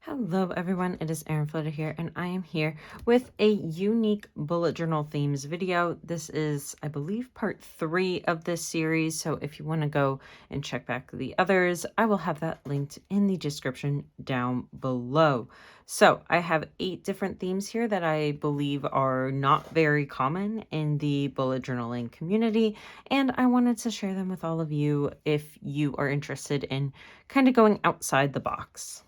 Hello everyone, it is Erin Floto here, and I am here with a unique bullet journal themes video. This is, I believe, part 3 of this series, so if you want to go and check back the others, I will have that linked in the description down below. So I have 8 different themes here that I believe are not very common in the bullet journaling community, and I wanted to share them with all of you if you are interested in kind of going outside the box.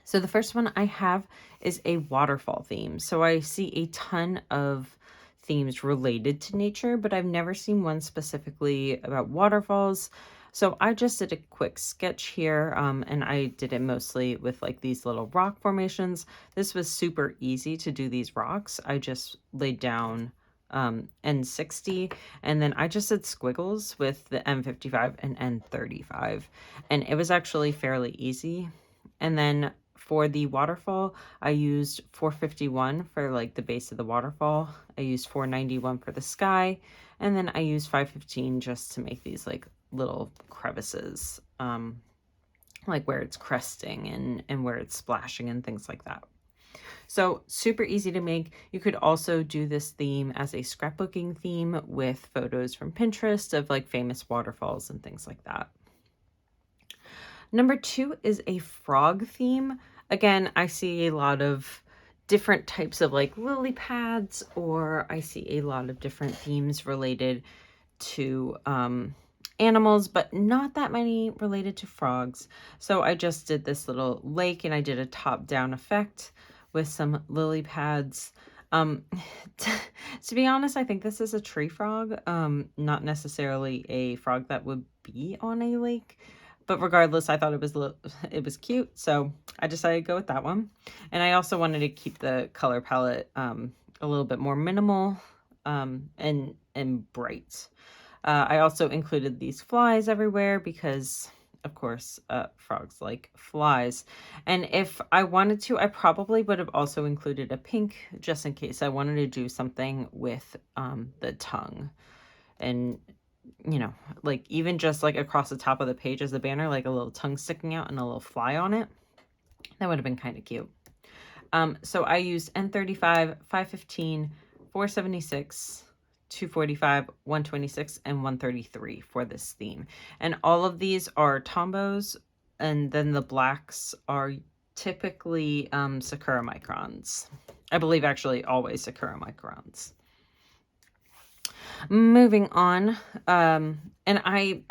So the first one I have is a waterfall theme. So I see a ton of themes related to nature, but I've never seen one specifically about waterfalls. So I just did a quick sketch here, and I did it mostly with like these little rock formations. This was super easy to do these rocks. I just laid down N60, and then I just did squiggles with the M55 and N35, and it was actually fairly easy. And then for the waterfall, I used 451 for like the base of the waterfall. I used 491 for the sky. And then I used 515 just to make these like little crevices, like where it's cresting and where it's splashing and things like that. So super easy to make. You could also do this theme as a scrapbooking theme with photos from Pinterest of like famous waterfalls and things like that. Number 2 is a frog theme. Again, I see a lot of different types of like lily pads, or I see a lot of different themes related to animals, but not that many related to frogs. So I just did this little lake and I did a top-down effect with some lily pads. To be honest, I think this is a tree frog, not necessarily a frog that would be on a lake. But regardless, I thought it was cute, so I decided to go with that one. And I also wanted to keep the color palette a little bit more minimal and bright. I also included these flies everywhere because, of course, frogs like flies. And if I wanted to, I probably would have also included a pink just in case I wanted to do something with the tongue. And you know, like even just like across the top of the page as a banner, like a little tongue sticking out and a little fly on it. That would have been kind of cute. So I used N35, 515, 476, 245, 126, and 133 for this theme. And all of these are tombos, and then the blacks are typically Sakura microns. I believe actually always Sakura microns. Moving on, and I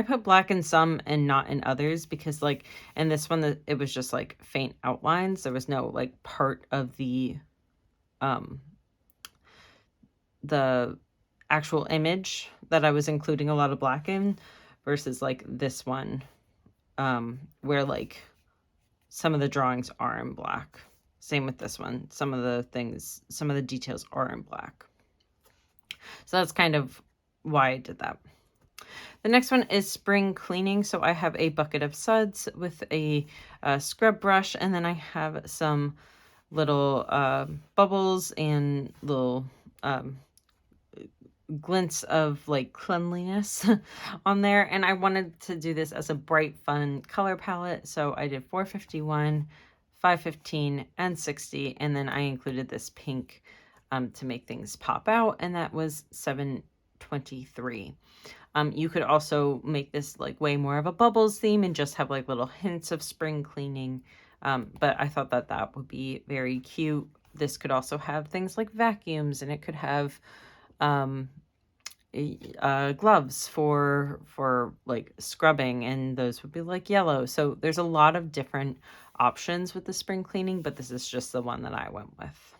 put black in some and not in others because like in this one it was just like faint outlines. There was no like part of the actual image that I was including a lot of black in, versus like this one where like some of the drawings are in black. Same with this one. Some of the details are in black. So that's kind of why I did that. The next one is spring cleaning. So I have a bucket of suds with a scrub brush, and then I have some little bubbles and little glints of like cleanliness on there. And I wanted to do this as a bright, fun color palette. So I did 451, 515, and 60. And then I included this pink to make things pop out, and that was 723. You could also make this like way more of a bubbles theme and just have like little hints of spring cleaning, but I thought that that would be very cute. This could also have things like vacuums, and it could have gloves for like scrubbing, and those would be like yellow. So there's a lot of different options with the spring cleaning, but this is just the one that I went with.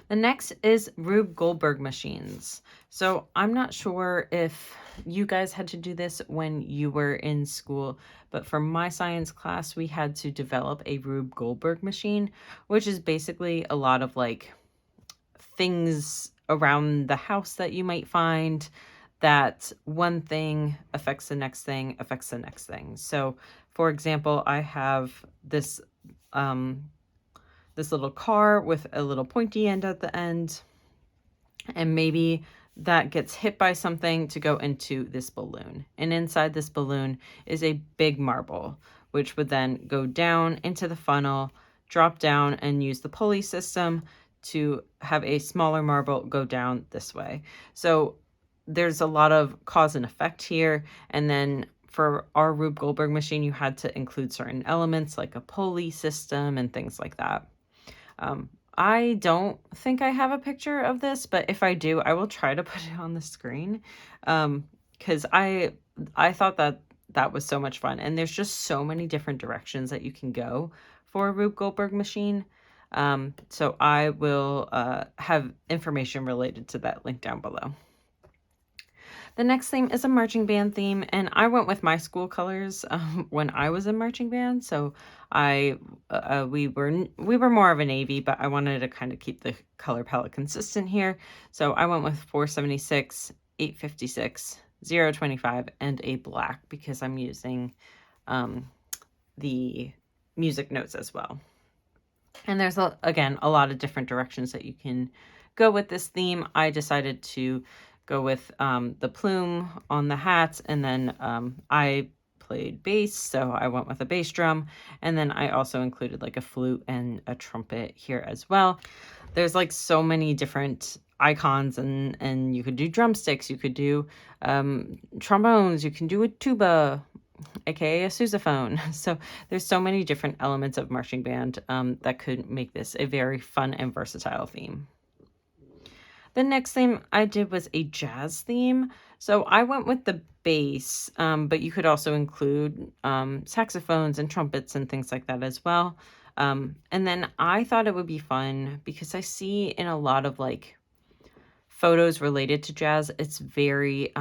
The next is Rube Goldberg machines. So I'm not sure if you guys had to do this when you were in school, but for my science class, we had to develop a Rube Goldberg machine, which is basically a lot of like things around the house that you might find that one thing affects the next thing, affects the next thing. So for example, I have this little car with a little pointy end at the end, and maybe that gets hit by something to go into this balloon. And inside this balloon is a big marble which would then go down into the funnel, drop down, and use the pulley system to have a smaller marble go down this way. So there's a lot of cause and effect here. And then for our Rube Goldberg machine, you had to include certain elements like a pulley system and things like that. I don't think I have a picture of this, but if I do, I will try to put it on the screen, because I thought that was so much fun. And there's just so many different directions that you can go for a Rube Goldberg machine. So I will have information related to that link down below. The next theme is a marching band theme, and I went with my school colors when I was in marching band. So we were more of a navy, but I wanted to kind of keep the color palette consistent here. So I went with 476, 856, 025, and a black because I'm using the music notes as well. And there's, again, a lot of different directions that you can go with this theme. I decided to go with the plume on the hats, and then I played bass, so I went with a bass drum, and then I also included like a flute and a trumpet here as well. There's like so many different icons, and you could do drumsticks, you could do trombones, you can do a tuba, aka a sousaphone. So there's so many different elements of marching band that could make this a very fun and versatile theme. The next theme I did was a jazz theme. So I went with the bass, but you could also include saxophones and trumpets and things like that as well. And then I thought it would be fun because I see in a lot of like photos related to jazz, it's very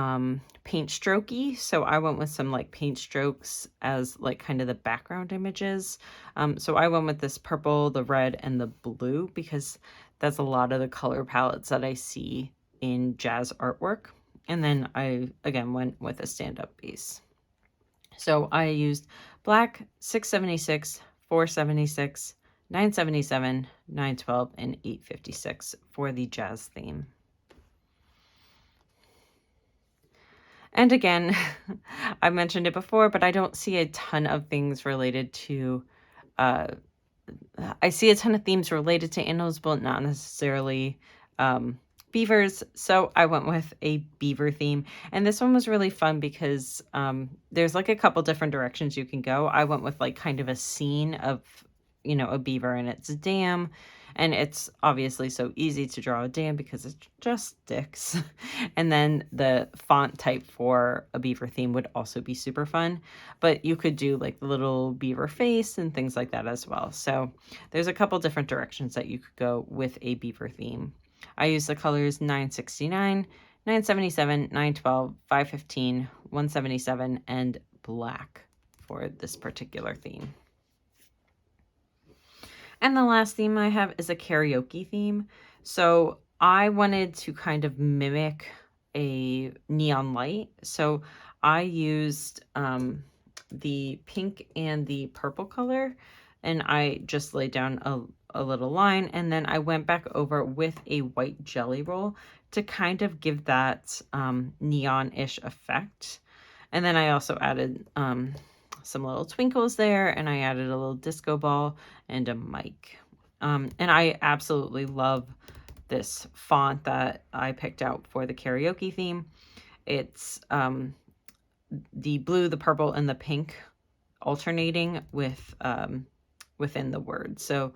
paint strokey. So I went with some like paint strokes as like kind of the background images. So I went with this purple, the red, and the blue because that's a lot of the color palettes that I see in jazz artwork. And then I, again, went with a stand-up bass. So I used black, 676, 476, 977, 912, and 856 for the jazz theme. And again, I mentioned it before, but I don't see a ton of things related to I see a ton of themes related to animals, but not necessarily beavers. So I went with a beaver theme. And this one was really fun because there's like a couple different directions you can go. I went with like kind of a scene of, you know, a beaver and its dam. And it's obviously so easy to draw a dam because it's just sticks. And then the font type for a beaver theme would also be super fun. But you could do like the little beaver face and things like that as well. So there's a couple different directions that you could go with a beaver theme. I use the colors 969, 977, 912, 515, 177, and black for this particular theme. And the last theme I have is a karaoke theme. So I wanted to kind of mimic a neon light. So I used the pink and the purple color, and I just laid down a little line, and then I went back over with a white jelly roll to kind of give that neon-ish effect. And then I also added some little twinkles there, and I added a little disco ball and a mic. And I absolutely love this font that I picked out for the karaoke theme. It's the blue, the purple, and the pink alternating with within the word. So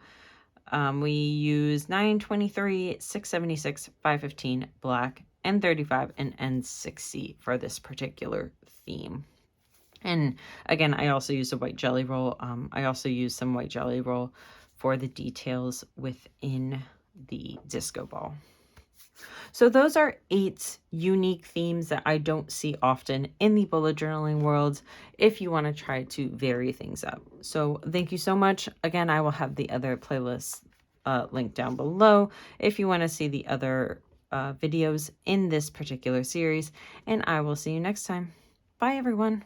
we use 923, 676, 515, black, N35, and N60 for this particular theme. And again, I also use a white jelly roll. I also use some white jelly roll for the details within the disco ball. So those are 8 unique themes that I don't see often in the bullet journaling world if you want to try to vary things up. So thank you so much. Again, I will have the other playlists linked down below if you want to see the other videos in this particular series. And I will see you next time. Bye, everyone.